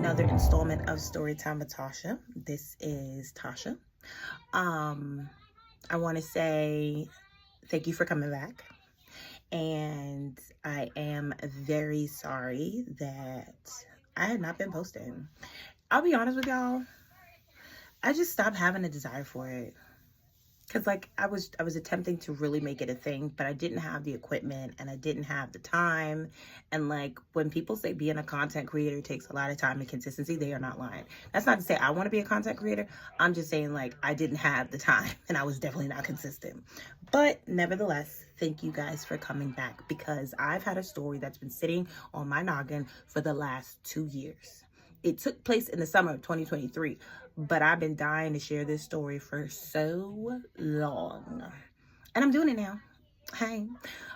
another installment of Storytime with Tasha. This is Tasha. I want to say thank you for coming back. And I am very sorry that I had not been posting. I'll be honest with y'all, I just stopped having a desire for it. Cause like I was attempting to really make it a thing, but I didn't have the equipment and I didn't have the time. And like when people say being a content creator takes a lot of time and consistency, they are not lying. That's not to say I want to be a content creator. I'm just saying like I didn't have the time and I was definitely not consistent. But nevertheless, thank you guys for coming back because I've had a story that's been sitting on my noggin for the last 2 years. It took place in the summer of 2023, but I've been dying to share this story for so long. And I'm doing it now. Hey.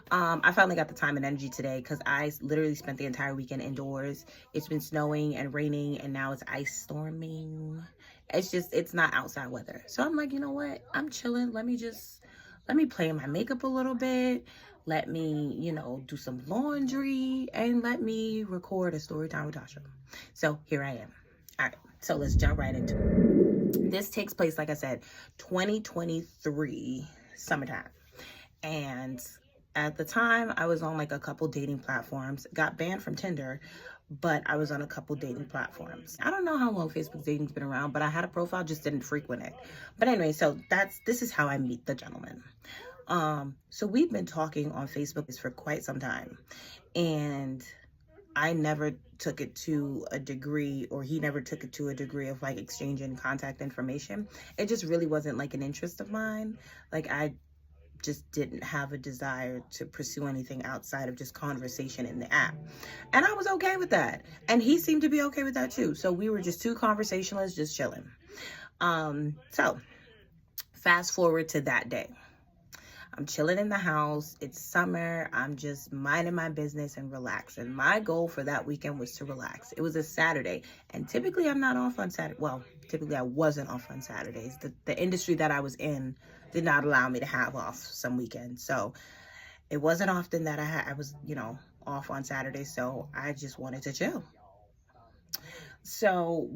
I finally got the time and energy today because I literally spent the entire weekend indoors. It's been snowing and raining and now it's ice storming. It's not outside weather. So I'm like, you know what? I'm chilling. Let me play in my makeup a little bit. Let me, do some laundry and let me record a story time with Tasha. So here I am. All right. So let's jump right into it. This takes place, like I said, 2023 summertime. And at the time, I was on like a couple dating platforms. Got banned from Tinder, but I was on a couple dating platforms. I don't know how long Facebook dating's been around, but I had a profile, just didn't frequent it. But anyway, so this is how I meet the gentleman. So we've been talking on Facebook for quite some time, and I never took it to a degree, or he never took it to a degree of like exchanging contact information. It just really wasn't like an interest of mine. Like I just didn't have a desire to pursue anything outside of just conversation in the app. And I was okay with that. And he seemed to be okay with that too. So we were just two conversationalists just chilling. So fast forward to that day. I'm chilling in the house. It's summer. I'm just minding my business and relaxing. My goal for that weekend was to relax. It was a Saturday. And typically I'm not off on Saturday. Well, typically I wasn't off on Saturdays. The industry that I was in did not allow me to have off some weekends. So it wasn't often that I was, off on Saturdays. So I just wanted to chill. So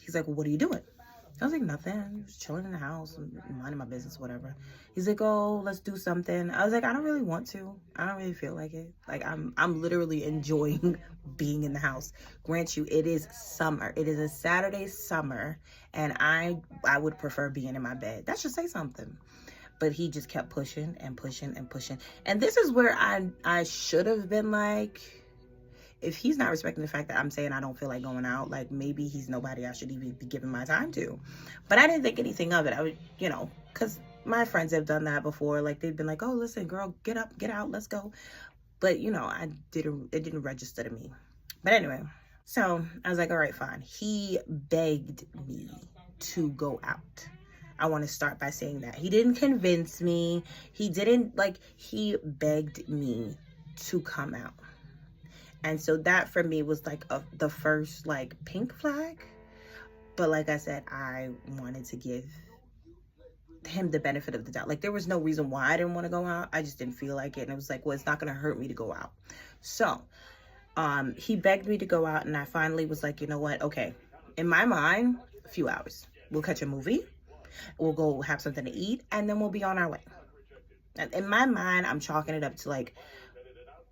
he's like, well, what are you doing? I was like, nothing. I was chilling in the house, minding my business, whatever. He's like, oh, let's do something. I was like, I don't really want to. I don't really feel like it. Like I'm literally enjoying being in the house. Grant you, it is summer. It is a Saturday summer, and I would prefer being in my bed. That should say something. But he just kept pushing and pushing and pushing. And this is where I should have been like, if he's not respecting the fact that I'm saying I don't feel like going out, like maybe he's nobody I should even be giving my time to. But I didn't think anything of it. I would, because my friends have done that before. Like they've been like, oh, listen, girl, get up, get out, let's go. But, it didn't register to me. But anyway, so I was like, all right, fine. He begged me to go out. I want to start by saying that. He didn't convince me. He begged me to come out. And so that for me was like the first like pink flag. But like I said, I wanted to give him the benefit of the doubt. Like there was no reason why I didn't want to go out. I just didn't feel like it. And it was like, well, it's not going to hurt me to go out. So he begged me to go out, and I finally was like, you know what? Okay. In my mind, a few hours. We'll catch a movie. We'll go have something to eat, and then we'll be on our way. And in my mind, I'm chalking it up to like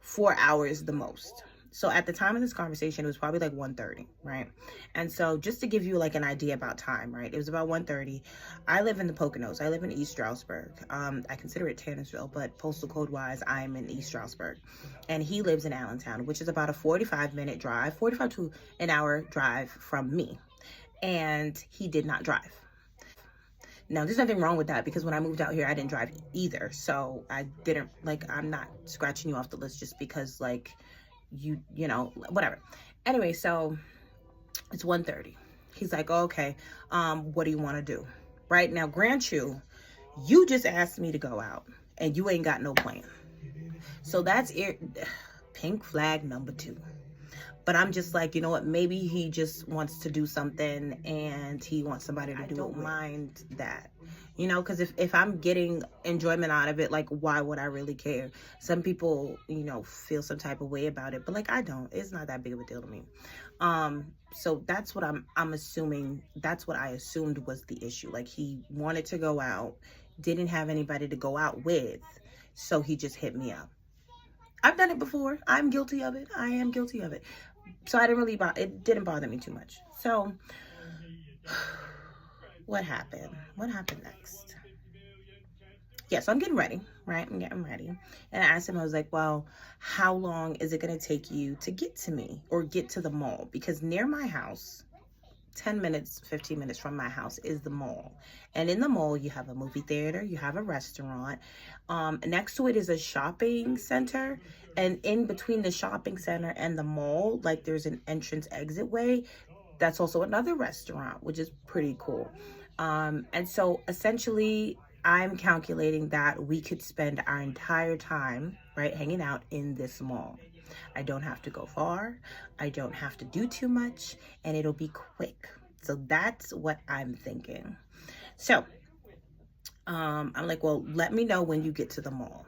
4 hours the most. So at the time of this conversation, it was probably like 1:30, right? And so just to give you like an idea about time, right? It was about 1:30. I live in the Poconos. I live in East Stroudsburg. I consider it Tannersville, but postal code wise, I'm in East Stroudsburg. And he lives in Allentown, which is about a 45-minute drive, 45 to an hour drive from me. And he did not drive. Now, there's nothing wrong with that because when I moved out here, I didn't drive either. So I didn't, like, I'm not scratching you off the list just because, like, whatever. Anyway, so it's 1:30. He's like, oh, okay, what do you want to do? Right now, grant you just asked me to go out and you ain't got no plan. So that's it. Pink flag number 2. But I'm just like, you know what, maybe he just wants to do something and he wants somebody to do it. I don't mind that, you know, because if I'm getting enjoyment out of it, like, why would I really care? Some people, you know, feel some type of way about it, but like, I don't. It's not that big of a deal to me. So that's what I'm assuming. That's what I assumed was the issue. Like, he wanted to go out, didn't have anybody to go out with, so he just hit me up. I've done it before. I'm guilty of it. I am guilty of it. So I didn't really it didn't bother me too much. So what happened? What happened next? Yeah, so I'm getting ready, right? I'm getting ready. And I asked him, I was like, well, how long is it going to take you to get to me or get to the mall? Because near my house, 10 minutes, 15 minutes from my house is the mall. And in the mall, you have a movie theater, you have a restaurant. Next to it is a shopping center. And in between the shopping center and the mall, like, there's an entrance exit way. That's also another restaurant, which is pretty cool. And so essentially, I'm calculating that we could spend our entire time, right, hanging out in this mall. I don't have to go far. I don't have to do too much, and it'll be quick. So that's what I'm thinking. So I'm like, well, let me know when you get to the mall.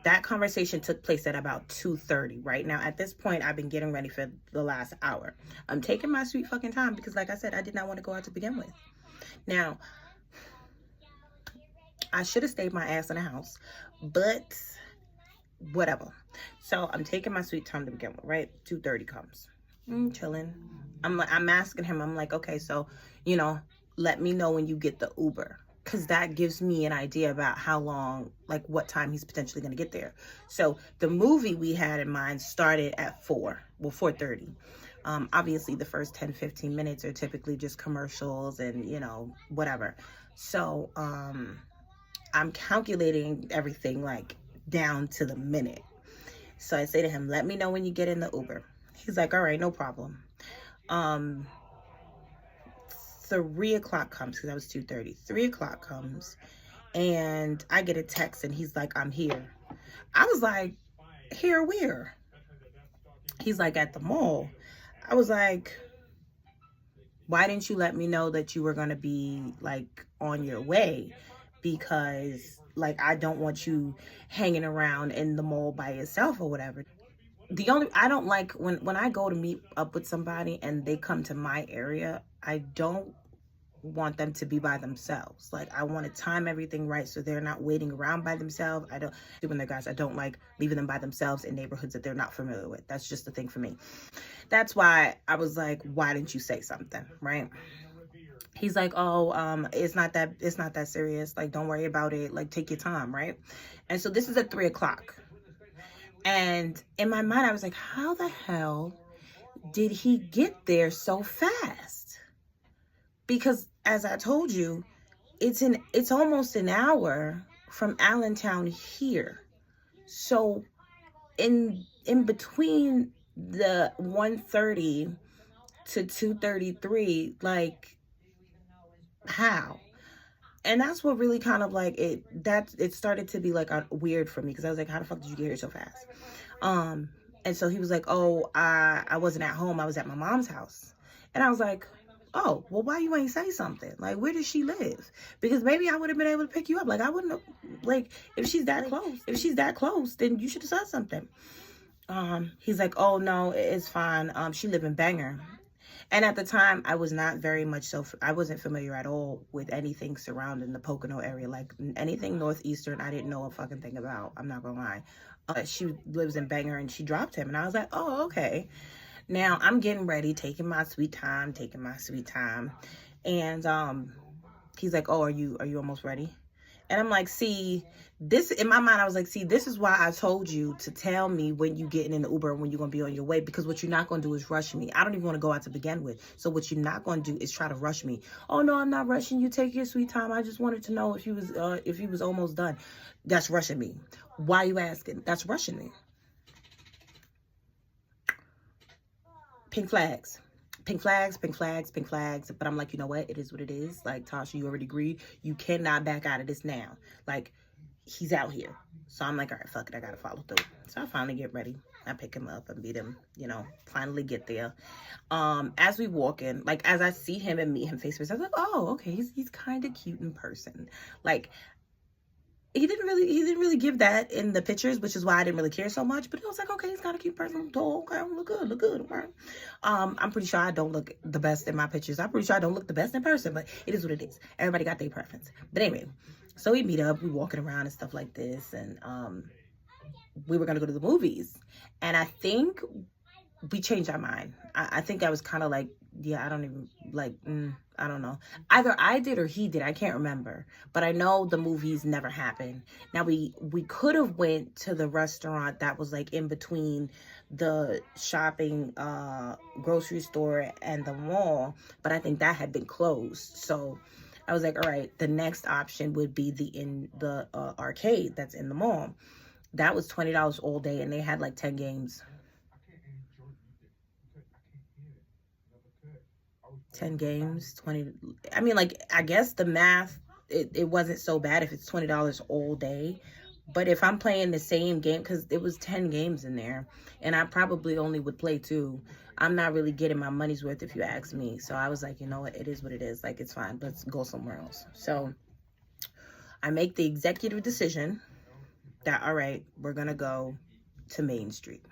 That conversation took place at about 2:30. Right now, at this point, I've been getting ready for the last hour. I'm taking my sweet fucking time because, like I said, I did not want to go out to begin with. Now, I should have stayed my ass in the house, but whatever. So I'm taking my sweet time to begin with, right? 2:30 comes. Chilling. I'm asking him, I'm like, okay, so, you know, let me know when you get the Uber. Because that gives me an idea about how long, like, what time he's potentially going to get there. So the movie we had in mind started at 4:30. Obviously, the first 10, 15 minutes are typically just commercials and, you know, whatever. So I'm calculating everything, like, down to the minute. So I say to him, let me know when you get in the Uber. He's like, all right, no problem. 3 o'clock comes, because that was 2:30. 3 o'clock comes, and I get a text, and he's like, I'm here. I was like, here where? He's like, at the mall. I was like, why didn't you let me know that you were going to be, like, on your way? Because, like, I don't want you hanging around in the mall by yourself or whatever. I don't like when I go to meet up with somebody and they come to my area, I don't want them to be by themselves. Like, I want to time everything right so they're not waiting around by themselves. I don't like leaving them by themselves in neighborhoods that they're not familiar with. That's just the thing for me. That's why I was like, why didn't you say something, right? He's like, oh, it's not that serious. Like, don't worry about it. Like, take your time, right? And so this is at 3 o'clock. And in my mind, I was like, how the hell did he get there so fast? Because as I told you, it's almost an hour from Allentown here. So in between the 1:30 to 2:33, like, how? And that's what really kind of like it started to be like weird for me, because I was like, how the fuck did you get here so fast? And so he was like, oh, I wasn't at home, I was at my mom's house. And I was like, oh, well, why you ain't say something? Like, where does she live? Because maybe I would have been able to pick you up. Like, I wouldn't have, like, if she's that close, then you should have said something. He's like, oh no, it's fine. She live in Bangor. And at the time, I was not very much I wasn't familiar at all with anything surrounding the Pocono area. Like, anything northeastern, I didn't know a fucking thing about. I'm not gonna lie. She lives in Bangor, and she dropped him. And I was like, oh, okay. Now, I'm getting ready, taking my sweet time. And he's like, oh, are you almost ready? And I'm like, see, this, in my mind, I was like, see, this is why I told you to tell me when you getting in the Uber and when you're going to be on your way, because what you're not going to do is rush me. I don't even want to go out to begin with. So what you're not going to do is try to rush me. Oh, no, I'm not rushing you. Take your sweet time. I just wanted to know if you was almost done. That's rushing me. Why are you asking? That's rushing me. Pink flags. Pink flags. But I'm like, you know what? It is what it is. Like, Tasha, you already agreed. You cannot back out of this now. Like, he's out here. So I'm like, all right, fuck it. I got to follow through. So I finally get ready. I pick him up and meet him, you know, finally get there. As we walk in, like, as I see him and meet him face to face, I was like, oh, okay, he's kind of cute in person. Like, he didn't really give that in the pictures, which is why I didn't really care so much. But I was like, okay, he's got a cute person, tall, okay, look good, okay. I'm pretty sure I don't look the best in my pictures. I'm pretty sure I don't look the best in person, but it is what it is. Everybody got their preference. But anyway, so we meet up, we walking around and stuff like this, and we were gonna go to the movies, and I think we changed our mind. I think I was kind of like, yeah, I don't even like, I don't know. Either I did or he did. I can't remember. But I know the movies never happened. Now, we could have went to the restaurant that was like in between the shopping grocery store and the mall. But I think that had been closed. So I was like, all right, the next option would be the arcade that's in the mall. That was $20 all day, and they had like 10 games. 10 games, 20. I mean, like, I guess the math, it wasn't so bad if it's $20 all day. But if I'm playing the same game, because it was 10 games in there, and I probably only would play 2, I'm not really getting my money's worth if you ask me. So I was like, you know what, it is what it is. Like, it's fine. Let's go somewhere else. So I make the executive decision that, all right, we're going to go to Main Street.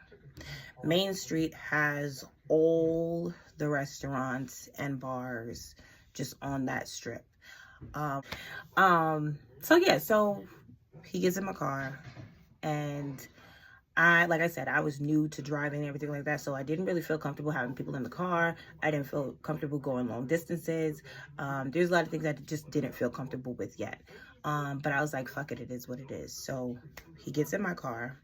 Main Street has all the restaurants and bars just on that strip. So he gets in my car, and like I said, I was new to driving and everything like that, so I didn't really feel comfortable having people in the car. I didn't feel comfortable going long distances. There's a lot of things I just didn't feel comfortable with yet. But I was like, fuck it, it is what it is. So he gets in my car.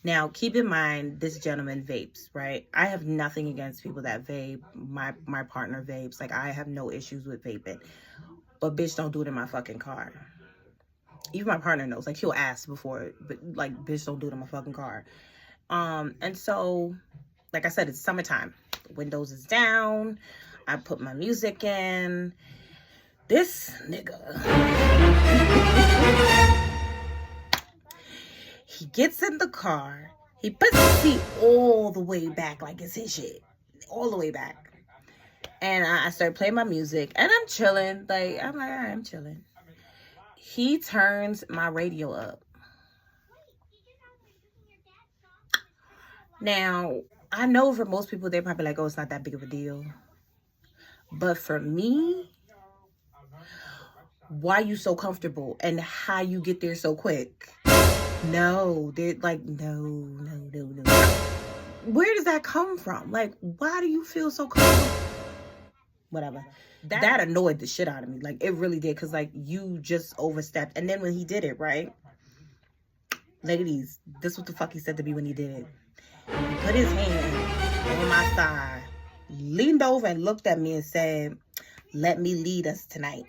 Now, keep in mind, this gentleman vapes, right? I have nothing against people that vape. My partner vapes. Like, I have no issues with vaping. But bitch, don't do it in my fucking car. Even my partner knows. Like, he'll ask before, but like, bitch, don't do it in my fucking car. And so, like I said, it's summertime. The windows is down. I put my music in. This nigga. He gets in the car. He puts the seat all the way back like it's his shit. All the way back. And I start playing my music. And I'm chilling. Like, I'm like, all right, I'm chilling. He turns my radio up. Now, I know for most people, they're probably like, oh, it's not that big of a deal. But for me, why you so comfortable and how you get there so quick? No, they're like, no. Where does that come from? Like, why do you feel so comfortable? Whatever. That annoyed the shit out of me. Like, it really did. Because, like, you just overstepped. And then when he did it, right? Ladies, this is what the fuck he said to me when he did it. He put his hand on my thigh, leaned over and looked at me and said, let me lead us tonight.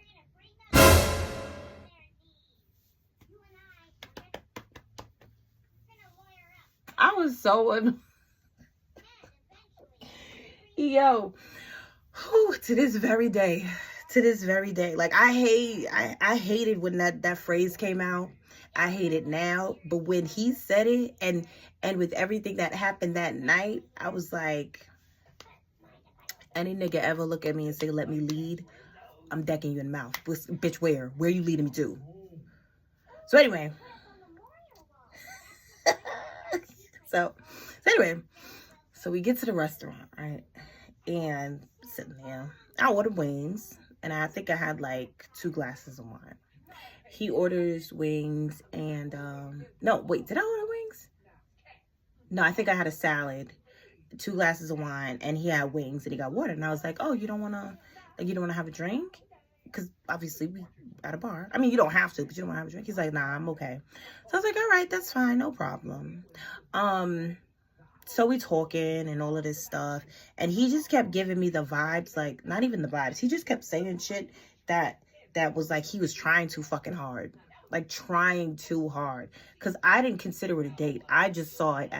I was so yo, to this very day, like, I hated when that phrase came out. I hate it now, but when he said it, and with everything that happened that night, I was like, any nigga ever look at me and say, let me lead, I'm decking you in the mouth. Bitch, where are you leading me to? So anyway, so we get to the restaurant, right? And sitting there, I ordered wings, and I think I had like 2 glasses of wine. He orders wings, and no, wait, did I order wings? No, I think I had a salad, 2 glasses of wine, and he had wings, and he got water. And I was like, oh, you don't want to have a drink? Because obviously we at a bar. I mean, you don't have to, but you don't want to have a drink. He's like, nah, I'm okay. So I was like, all right, that's fine, no problem. So we talking and all of this stuff, and he just kept giving me the vibes, like, not even the vibes. He just kept saying shit that was like he was trying too fucking hard. Like, trying too hard. Because I didn't consider it a date. I just saw it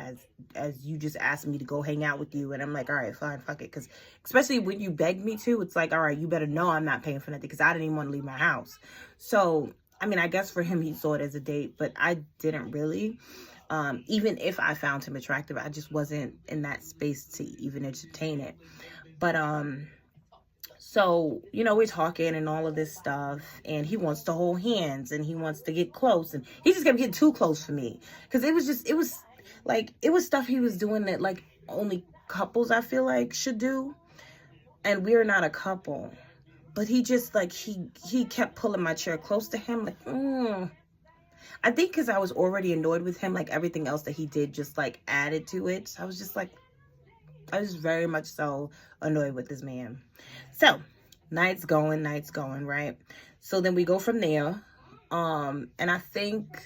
as you just asked me to go hang out with you. And I'm like, all right, fine, fuck it. Because especially when you begged me to, it's like, all right, you better know I'm not paying for nothing. Because I didn't even want to leave my house. So, I mean, I guess for him, he saw it as a date. But I didn't really. Even if I found him attractive, I just wasn't in that space to even entertain it. But so, you know, we're talking and all of this stuff, and he wants to hold hands and he wants to get close, and he just kept getting too close for me, because it was stuff he was doing that like only couples, I feel like, should do, and we're not a couple. But he just like he kept pulling my chair close to him, like I think because I was already annoyed with him, like everything else that he did just like added to it. So I was just like, I was very much so annoyed with this man. So night's going, right? So then we go from there. And I think,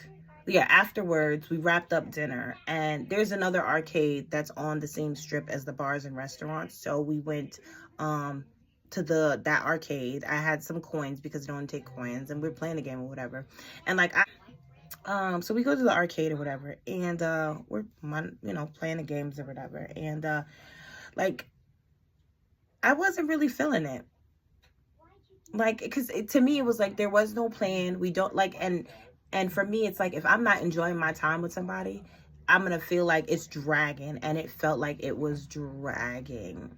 yeah, afterwards we wrapped up dinner, and there's another arcade that's on the same strip as the bars and restaurants. So we went to that arcade. I had some coins because they don't take coins, and we're playing the game or whatever. And like so we go to the arcade or whatever, and we're playing the games or whatever, and like I wasn't really feeling it, like, because to me it was like there was no plan. We don't like, and for me it's like if I'm not enjoying my time with somebody, I'm gonna feel like it's dragging, and it felt like it was dragging.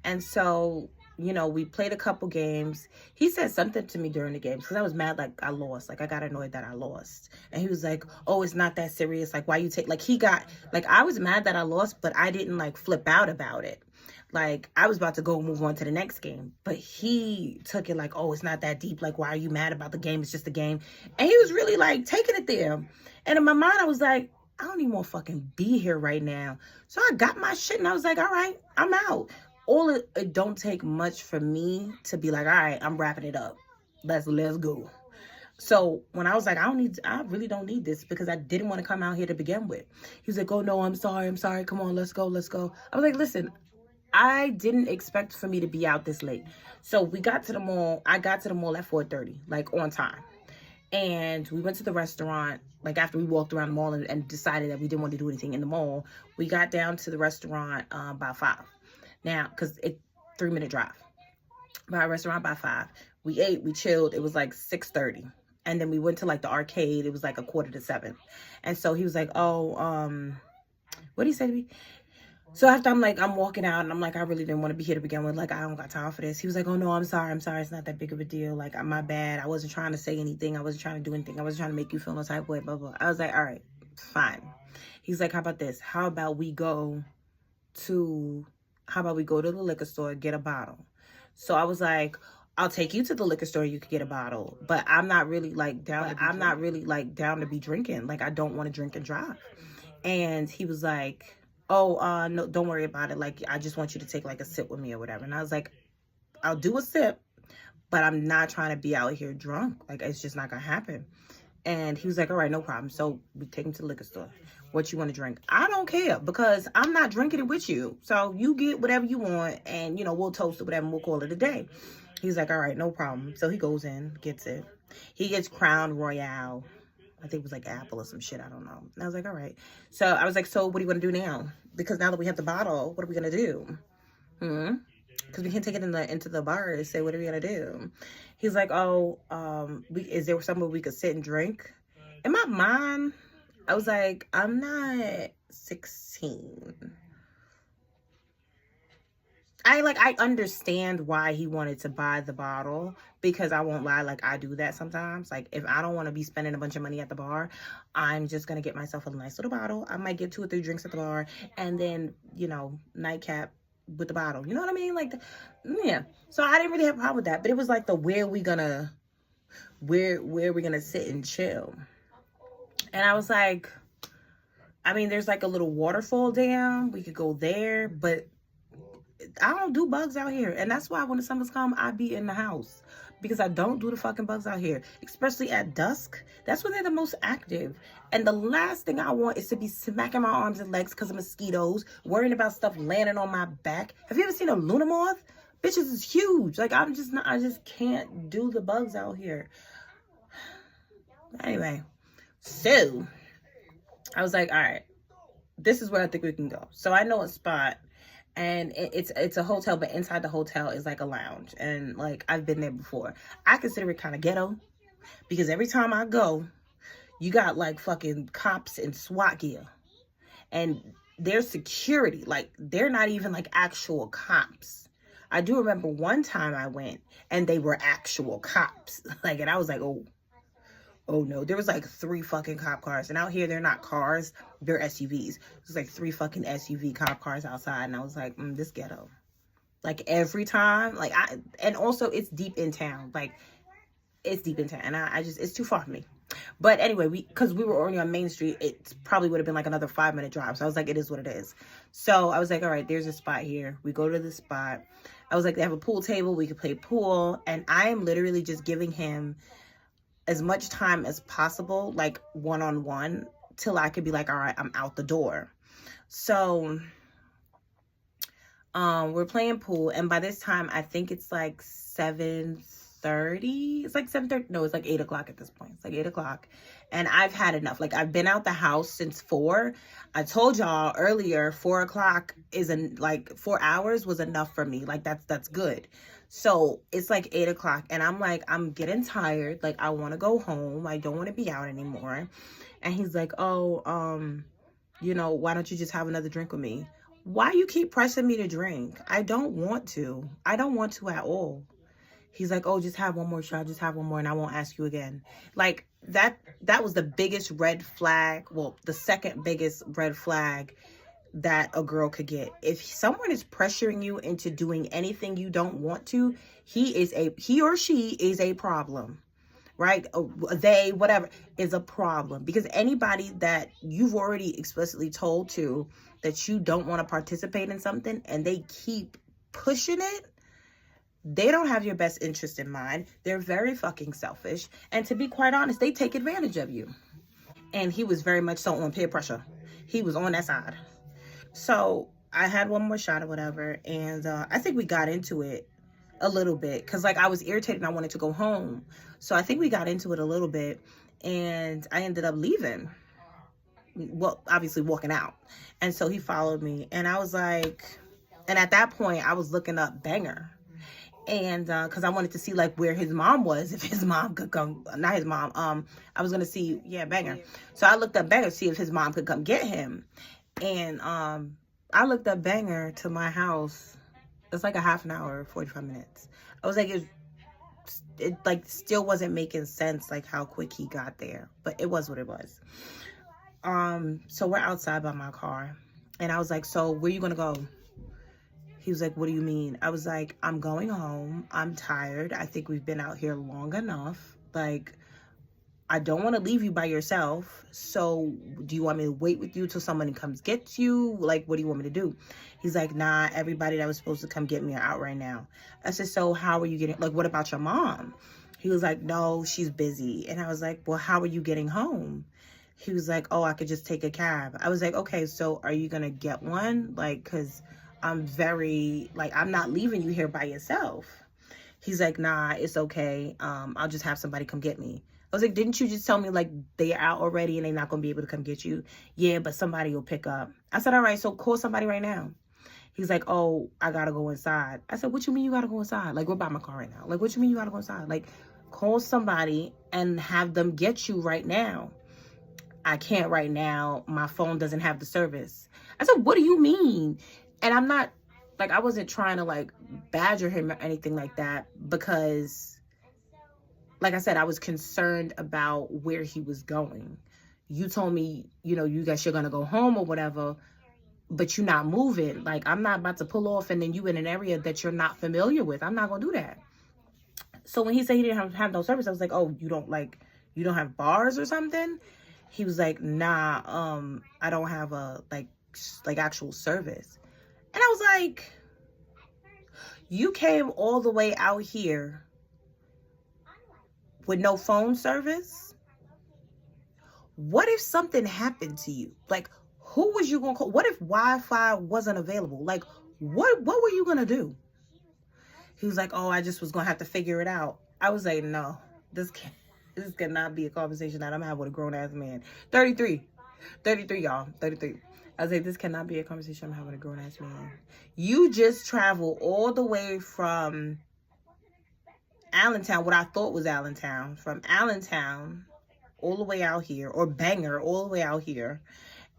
And so, you know, we played a couple games. He said something to me during the games because I was mad, like I lost. Like I got annoyed that I lost. And he was like, oh, it's not that serious. Like, why you take, like he got, like I was mad that I lost, but I didn't like flip out about it. Like I was about to go move on to the next game. But he took it like, oh, it's not that deep. Like, why are you mad about the game? It's just a game. And he was really like taking it there. And in my mind, I was like, I don't even want to fucking be here right now. So I got my shit and I was like, all right, I'm out. It don't take much for me to be like, all right, I'm wrapping it up. Let's go. So when I was like, I really don't need this, because I didn't want to come out here to begin with. He was like, oh no, I'm sorry. Come on, let's go. I was like, listen, I didn't expect for me to be out this late. So we got to the mall. I got to the mall at 4:30, like on time. And we went to the restaurant, like after we walked around the mall and decided that we didn't want to do anything in the mall. We got down to the restaurant by 5. Now, because it's 3-minute drive. By a restaurant by 5. We ate, we chilled. It was like 6:30. And then we went to like the arcade. It was like 6:45. And so he was like, oh, what did he say to me? So after I'm walking out and I'm like, I really didn't want to be here to begin with. Like, I don't got time for this. He was like, oh no, I'm sorry. It's not that big of a deal. Like, my bad. I wasn't trying to say anything. I wasn't trying to do anything. I wasn't trying to make you feel no type of way, blah, blah. I was like, all right, fine. He's like, how about this? How about we go to the liquor store, get a bottle? So I was like, I'll take you to the liquor store. You could get a bottle, but I'm not really like down to be drinking. Like, I don't want to drink and drive. And he was like, oh, no, don't worry about it. Like, I just want you to take like a sip with me or whatever. And I was like, I'll do a sip, but I'm not trying to be out here drunk. Like, it's just not gonna happen. And he was like, all right, no problem. So we take him to the liquor store. What you want to drink? I don't care, because I'm not drinking it with you. So you get whatever you want, and, you know, we'll toast or whatever, and we'll call it a day. He's like, all right, no problem. So he goes in, gets it. He gets Crown Royale. I think it was like apple or some shit. I don't know. And I was like, all right. So I was like, so what are you going to do now? Because now that we have the bottle, what are we going to do? Because we can't take it into the bar and say, what are we going to do? He's like, oh, is there somewhere we could sit and drink? In my mind, I was like, I'm not 16. I understand why he wanted to buy the bottle, because I won't lie, like I do that sometimes. Like, if I don't want to be spending a bunch of money at the bar, I'm just going to get myself a nice little bottle. I might get 2 or 3 drinks at the bar, and then, you know, nightcap with the bottle. You know what I mean? Like, yeah. So I didn't really have a problem with that, but it was like where we gonna sit and chill. And I was like, I mean, there's like a little waterfall down. We could go there, but I don't do bugs out here. And that's why when the summers come, I be in the house, because I don't do the fucking bugs out here, especially at dusk. That's when they're the most active. And the last thing I want is to be smacking my arms and legs because of mosquitoes, worrying about stuff landing on my back. Have you ever seen a Luna moth? Bitches is huge. Like, I just can't do the bugs out here. Anyway, so I was like, all right, this is where I think we can go. So I know a spot. And it's a hotel, but inside the hotel is like a lounge. And like, I've been there before. I consider it kind of ghetto, because every time I go, you got like fucking cops in SWAT gear. And their security, like they're not even like actual cops. I do remember one time I went and they were actual cops. Like, and I was like, oh no. There was like 3 fucking cop cars. And out here, they're not cars, they're SUVs. There's like 3 fucking SUV cop cars outside. And I was like, this ghetto. Like every time, like and also it's deep in town. Like it's deep in town. And I just, it's too far for me. But anyway, because we were already on Main Street, it probably would have been like another 5-minute drive. So I was like, it is what it is. So I was like, all right, there's a spot here. We go to the spot. I was like, they have a pool table. We could play pool. And I am literally just giving him as much time as possible, like one-on-one, till I could be like, all right, I'm out the door. So we're playing pool. And by this time, I think it's like 7:30. It's like 7:30. No, it's like 8 o'clock at this point. It's like 8 o'clock. And I've had enough. Like, I've been out the house since 4. I told y'all earlier, 4 o'clock isn't like 4 hours was enough for me. Like, that's good. So it's like 8 o'clock. And I'm like, I'm getting tired. Like, I want to go home. I don't want to be out anymore. And he's like, oh, you know, why don't you just have another drink with me? Why you keep pressing me to drink? I don't want to. I don't want to at all. He's like, oh, just have one more shot. Just have one more and I won't ask you again. Like, that was the biggest red flag. Well, the second biggest red flag that a girl could get. If someone is pressuring you into doing anything you don't want to, he or she is a problem. Right? They, whatever, is a problem. Because anybody that you've already explicitly told to that you don't want to participate in something and they keep pushing it, they don't have your best interest in mind. They're very fucking selfish. And to be quite honest, they take advantage of you. And he was very much so on peer pressure. He was on that side. So I had one more shot or whatever. And I think we got into it a little bit. Because like I was irritated and I wanted to go home. So I think we got into it a little bit. And I ended up leaving. Well, obviously walking out. And so he followed me. And I was like, and at that point I was looking up Banger. And because I wanted to see like where his mom was, if his mom could come, not his mom, I was gonna see, Banger. So I looked up Banger to see if his mom could come get him. And I looked up Banger to my house. It's like a half an hour, 45 minutes. I was like, it like still wasn't making sense, like how quick he got there, but it was what it was. So we're outside by my car, and I was like, so where you gonna go? He was like, what do you mean? I was like, I'm going home. I'm tired. I think we've been out here long enough. Like, I don't want to leave you by yourself. So do you want me to wait with you till somebody comes get you? Like, what do you want me to do? He's like, nah, everybody that was supposed to come get me are out right now. I said, so how are you getting, like, what about your mom? He was like, no, she's busy. And I was like, well, how are you getting home? He was like, oh, I could just take a cab. I was like, okay, so are you going to get one? Like, because I'm very, like, I'm not leaving you here by yourself. He's like, nah, it's okay. I'll just have somebody come get me. I was like, didn't you just tell me, like, they're out already and they're not going to be able to come get you? Yeah, but somebody will pick up. I said, all right, so call somebody right now. He's like, oh, I got to go inside. I said, what you mean you got to go inside? Like, we're by my car right now. Like, what you mean you got to go inside? Like, call somebody and have them get you right now. I can't right now. My phone doesn't have the service. I said, what do you mean? And I'm not, like, I wasn't trying to, like, badger him or anything like that because, like I said, I was concerned about where he was going. You told me, you know, you guys, you're going to go home or whatever, but you're not moving. Like, I'm not about to pull off and then you in an area that you're not familiar with. I'm not going to do that. So when he said he didn't have no service, I was like, oh, you don't have bars or something? He was like, nah, I don't have a, like actual service. And I was like, you came all the way out here with no phone service? What if something happened to you? Like, who was you going to call? What if Wi-Fi wasn't available? Like, what were you going to do? He was like, oh, I just was going to have to figure it out. I was like, no, this cannot be a conversation that I'm having with a grown-ass man. 33, y'all, 33. I was like, this cannot be a conversation I'm having with a grown-ass man. You just traveled all the way from Allentown, what I thought was Allentown, from Allentown all the way out here, or banger all the way out here,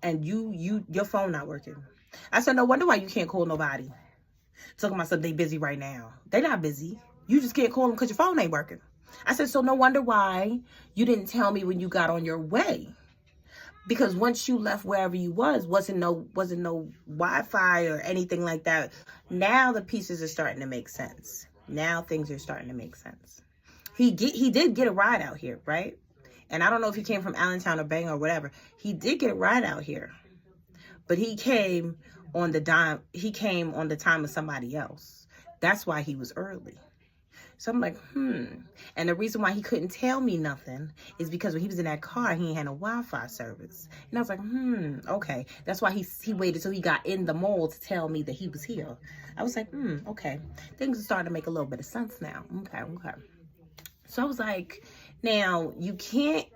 and your phone not working. I said, no wonder why you can't call nobody. Talking about something, they busy right now. They not busy. You just can't call them because your phone ain't working. I said, so no wonder why you didn't tell me when you got on your way. Because once you left wherever you wasn't no Wi-Fi or anything like that. Now the pieces are starting to make sense. Now things are starting to make sense. He did get a ride out here, right? And I don't know if he came from Allentown or Bang or whatever. He did get a ride out here. But he came on the time of somebody else. That's why he was early. So I'm like, And the reason why he couldn't tell me nothing is because when he was in that car, he ain't had no Wi-Fi service. And I was like, okay. That's why he waited till he got in the mall to tell me that he was here. I was like, okay. Things are starting to make a little bit of sense now. Okay. So I was like, now you can't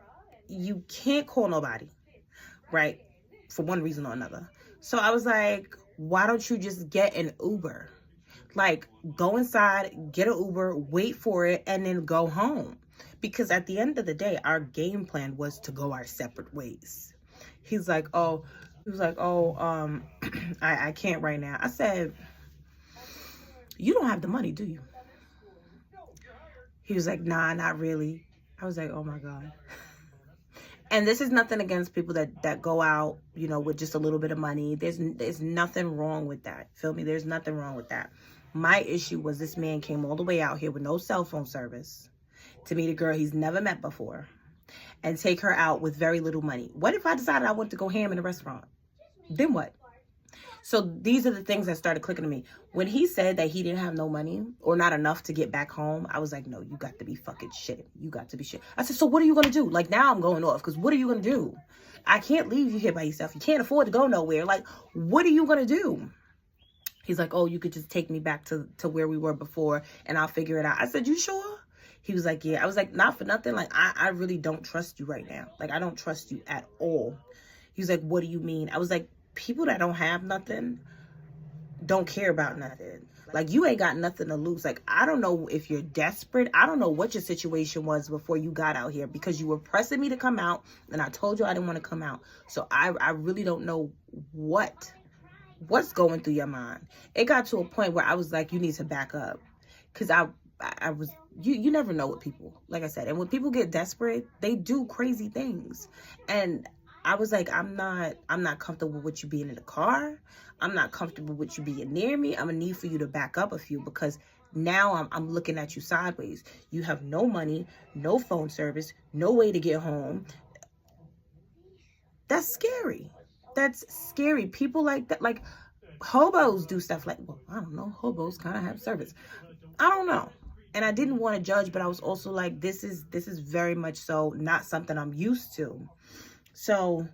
call nobody, right? For one reason or another. So I was like, why don't you just get an Uber? Like, go inside, get an Uber, wait for it, and then go home. Because at the end of the day, our game plan was to go our separate ways. He's like, I can't right now. I said, you don't have the money, do you? He was like, nah, not really. I was like, oh my God. And this is nothing against people that go out, with just a little bit of money. There's nothing wrong with that. Feel me? There's nothing wrong with that. My issue was this man came all the way out here with no cell phone service to meet a girl he's never met before and take her out with very little money. What if I decided I wanted to go ham in a restaurant? Then what? So these are the things that started clicking to me. When he said that he didn't have no money or not enough to get back home, I was like, no, you got to be fucking shitting. You got to be shit. I said, so what are you going to do? Like, now I'm going off because what are you going to do? I can't leave you here by yourself. You can't afford to go nowhere. Like, what are you going to do? He's like, oh, you could just take me back to where we were before and I'll figure it out. I said, you sure? He was like, yeah. I was like, not for nothing. Like, I really don't trust you right now. Like, I don't trust you at all. He was like, what do you mean? I was like, people that don't have nothing don't care about nothing. Like, you ain't got nothing to lose. Like, I don't know if you're desperate. I don't know what your situation was before you got out here because you were pressing me to come out and I told you I didn't want to come out. So I really don't know what's going through your mind. It got to a point where I was like, you need to back up. Because I was, you never know what people, like I said. And when people get desperate, they do crazy things. And I was like, I'm not comfortable with you being in the car. I'm not comfortable with you being near me. I'm gonna need for you to back up a few because now I'm looking at you sideways. You have no money, no phone service, no way to get home. That's scary. That's scary. People like that, like hobos do stuff like, well, I don't know. Hobos kind of have service. I don't know. And I didn't want to judge, but I was also like, this is very much so not something I'm used to. So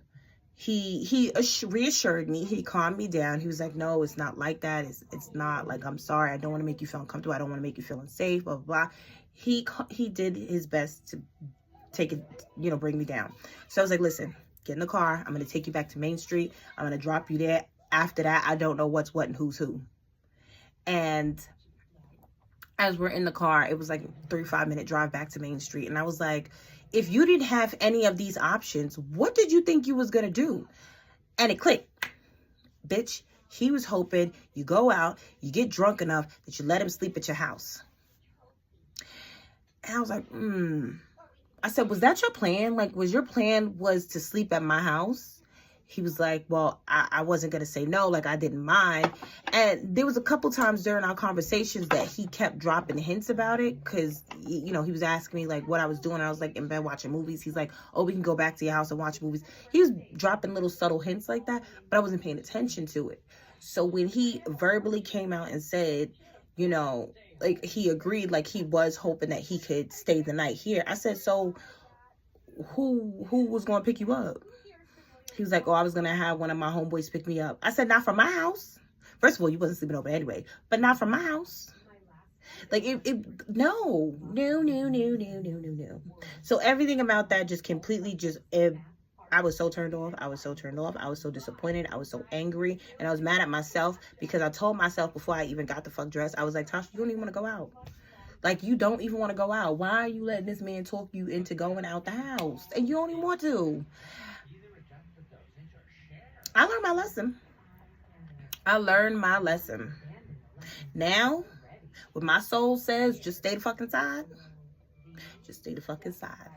he reassured me. He calmed me down. He was like, no, it's not like that. It's not like, I'm sorry. I don't want to make you feel uncomfortable. I don't want to make you feel unsafe, blah, blah, blah. He did his best to take it, bring me down. So I was like, listen, get in the car. I'm going to take you back to Main Street. I'm going to drop you there. After that, I don't know what's what and who's who. And as we're in the car, it was like a 3-5 minute drive back to Main Street. And I was like, if you didn't have any of these options, what did you think you was going to do? And it clicked. Bitch, he was hoping you go out, you get drunk enough that you let him sleep at your house. And I was like, I said, was that your plan? Like, was your plan was to sleep at my house? He was like, well, I wasn't going to say no. Like, I didn't mind. And there was a couple times during our conversations that he kept dropping hints about it. Because, he was asking me, like, what I was doing. I was, like, in bed watching movies. He's like, oh, we can go back to your house and watch movies. He was dropping little subtle hints like that. But I wasn't paying attention to it. So when he verbally came out and said, like, he agreed, like, he was hoping that he could stay the night here. I said, so who was going to pick you up? He was like, oh, I was going to have one of my homeboys pick me up. I said, not from my house. First of all, you wasn't sleeping over anyway, but not from my house. Like, no. So everything about that just completely I was so turned off. I was so disappointed. I was so angry. And I was mad at myself because I told myself before I even got the fuck dressed, I was like, Tasha, you don't even want to go out. Like, you don't even want to go out. Why are you letting this man talk you into going out the house? And you don't even want to. I learned my lesson. I learned my lesson. Now, what my soul says, just stay the fucking side. Just stay the fucking side.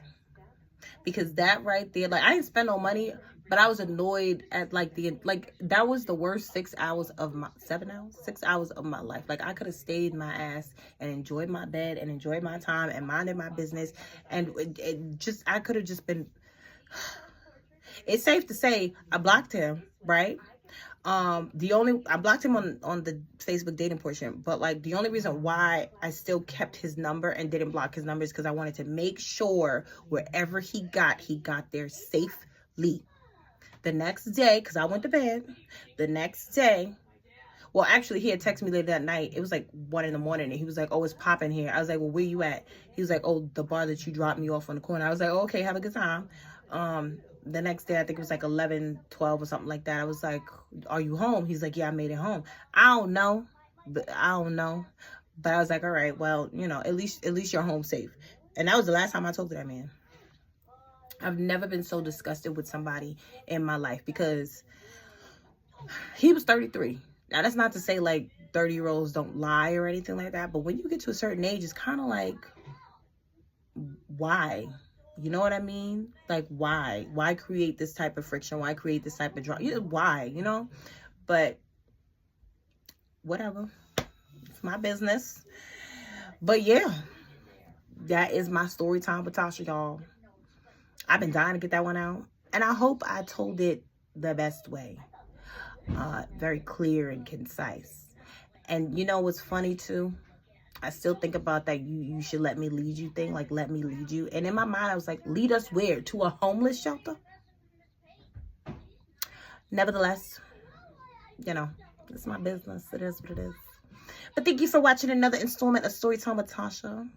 Because that right there, like, I didn't spend no money, but I was annoyed at, like, that was the worst 6 hours of my, 7 hours? 6 hours of my life. Like, I could have stayed my ass and enjoyed my bed and enjoyed my time and minded my business. And I could have just been, it's safe to say, I blocked him, right? I blocked him on the Facebook dating portion, but like the only reason why I still kept his number and didn't block his number is because I wanted to make sure wherever he got there safely. The next day, because I went to bed, the next day, well, actually, he had texted me later that night. It was like 1 in the morning, and he was like, oh, it's popping here. I was like, well, where you at? He was like, oh, the bar that you dropped me off on the corner. I was like, oh, okay, have a good time. The next day, I think it was like 11, 12 or something like that. I was like, are you home? He's like, yeah, I made it home. I don't know. But I was like, all right, well, you know, at least you're home safe. And that was the last time I talked to that man. I've never been so disgusted with somebody in my life because he was 33. Now, that's not to say like 30-year-olds don't lie or anything like that. But when you get to a certain age, it's kind of like, why? You know what I mean? Like, why? Why create this type of friction? Why create this type of drama? Why, you know? But whatever. It's my business. But yeah, that is my story time with Tasha, y'all. I've been dying to get that one out. And I hope I told it the best way. Very clear and concise. And you know what's funny too? I still think about that you should let me lead you thing, like let me lead you. And in my mind, I was like, lead us where? To a homeless shelter? Nevertheless, you know, it's my business. It is what it is. But thank you for watching another installment of Storytime with Tasha.